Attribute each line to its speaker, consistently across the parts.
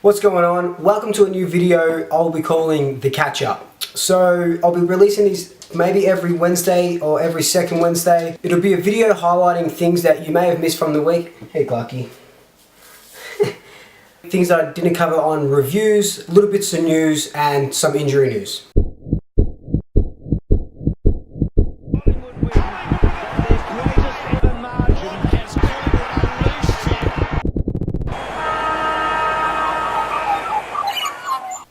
Speaker 1: What's going on? Welcome to a new video I'll be calling The Catch Up. So I'll be releasing these maybe every Wednesday or every second Wednesday. It'll be a video highlighting things that you may have missed from the week. Hey Clarky. Things that I didn't cover on reviews, little bits of news and some injury news.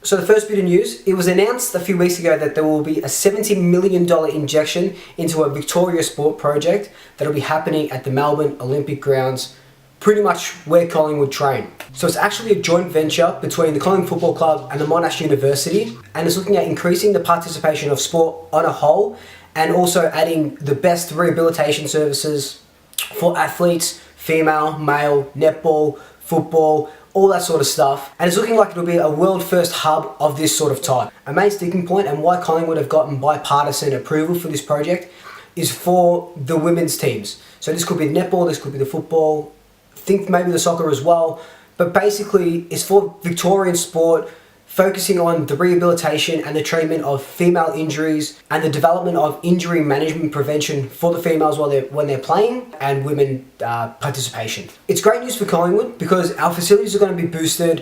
Speaker 1: So the first bit of news, it was announced a few weeks ago that there will be a $70 million injection into a Victoria Sport project that will be happening at the Melbourne Olympic Grounds, pretty much where Collingwood train. So it's actually a joint venture between the Collingwood Football Club and the Monash University, and it's looking at increasing the participation of sport on a whole and also adding the best rehabilitation services for athletes, female, male, netball, football, all that sort of stuff. And it's looking like it'll be a world first hub of this sort of type. A main sticking point and why Collingwood have gotten bipartisan approval for this project is for the women's teams. So this could be the netball, this could be the football, think maybe the soccer as well. But basically it's for Victorian sport, focusing on the rehabilitation and the treatment of female injuries and the development of injury management prevention for the females when they're playing and women participation. It's great news for Collingwood because our facilities are going to be boosted,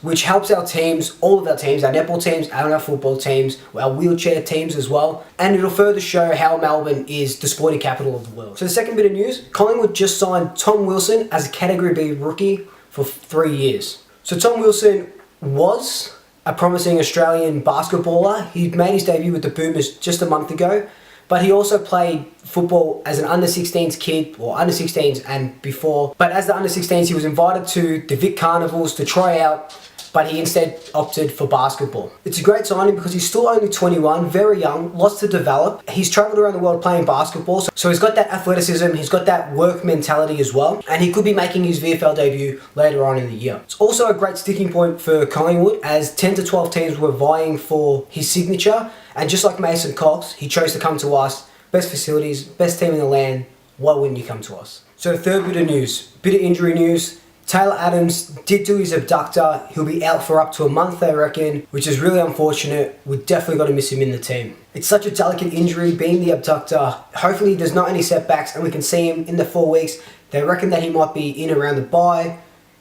Speaker 1: which helps our teams, all of our teams, our netball teams and our football teams, our wheelchair teams as well. And it'll further show how Melbourne is the sporting capital of the world. So the second bit of news, Collingwood just signed Tom Wilson as a Category B rookie for 3 years. So Tom Wilson was a promising Australian basketballer. He made his debut with the Boomers just a month ago, but he also played football as an under-16s kid, or under-16s and before. But as the under-16s, he was invited to the Vic Carnivals to try out, but he instead opted for basketball. It's a great signing because he's still only 21, very young, lots to develop. He's travelled around the world playing basketball, so he's got that athleticism, he's got that work mentality as well, and he could be making his VFL debut later on in the year. It's also a great sticking point for Collingwood as 10 to 12 teams were vying for his signature, and just like Mason Cox, he chose to come to us. Best facilities, best team in the land, why wouldn't you come to us? So third bit of news, bit of injury news. Taylor Adams did do his abductor. He'll be out for up to a month, they reckon, which is really unfortunate. We've definitely got to miss him in the team. It's such a delicate injury, being the abductor. Hopefully there's not any setbacks and we can see him in the 4 weeks. They reckon that he might be in around the bye.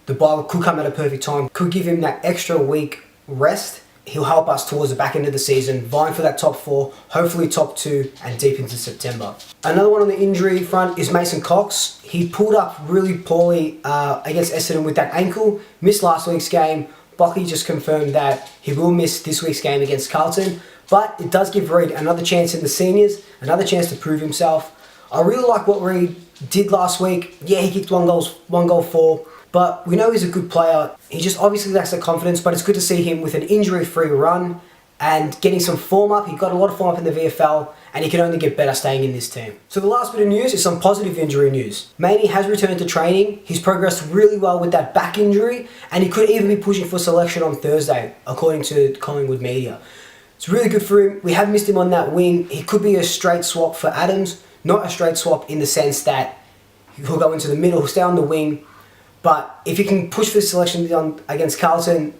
Speaker 1: The bye could come at a perfect time, could give him that extra week rest. He'll help us towards the back end of the season, vying for that top 4, hopefully top 2 and deep into September. Another one on the injury front is Mason Cox. He pulled up really poorly against Essendon with that ankle, missed last week's game. Buckley just confirmed that he will miss this week's game against Carlton, but it does give Reid another chance in the seniors, another chance to prove himself. I really like what Reid did last week. Yeah, he kicked one goal for. But we know he's a good player. He just obviously lacks the confidence, but it's good to see him with an injury-free run and getting some form up. He got a lot of form up in the VFL, and he can only get better staying in this team. So the last bit of news is some positive injury news. Maney has returned to training. He's progressed really well with that back injury, and he could even be pushing for selection on Thursday, according to Collingwood media. It's really good for him. We have missed him on that wing. He could be a straight swap for Adams. Not a straight swap in the sense that he'll go into the middle, he'll stay on the wing. But if he can push for the selection against Carlton,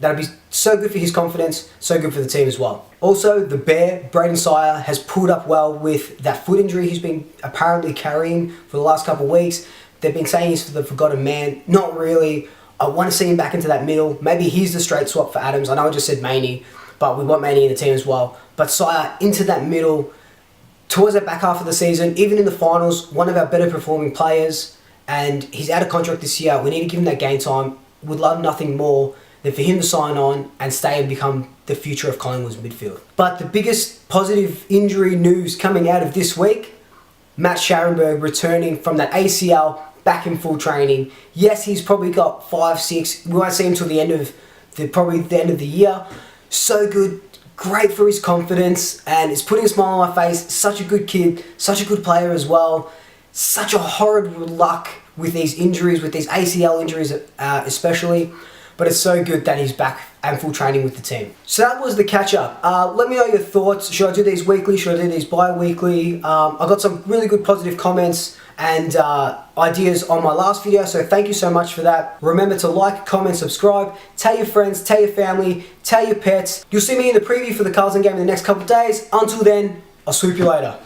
Speaker 1: that'd be so good for his confidence, so good for the team as well. Also, the Bear, Braden Sire, has pulled up well with that foot injury he's been apparently carrying for the last couple of weeks. They've been saying he's the forgotten man. Not really. I want to see him back into that middle. Maybe he's the straight swap for Adams. I know I just said Maney, but we want Maney in the team as well. But Sire into that middle, towards that back half of the season, even in the finals, one of our better performing players. And he's out of contract this year. We need to give him that game time. Would love nothing more than for him to sign on and stay and become the future of Collingwood's midfield. But the biggest positive injury news coming out of this week, Matt Scharenberg returning from that ACL back in full training. Yes, he's probably got 5, 6. We won't see him till the end of the end of the year. So good, great for his confidence, and it's putting a smile on my face. Such a good kid, such a good player as well. Such a horrid luck with these injuries, with these ACL injuries especially. but it's so good that he's back and full training with the team. So that was the catch up. Let me know your thoughts. Should I do these weekly? Should I do these bi-weekly? I got some really good positive comments and ideas on my last video, so thank you so much for that. Remember to like, comment, subscribe, tell your friends, tell your family, tell your pets. You'll see me in the preview for the Carlton game in the next couple of days. Until then, I'll swoop you later.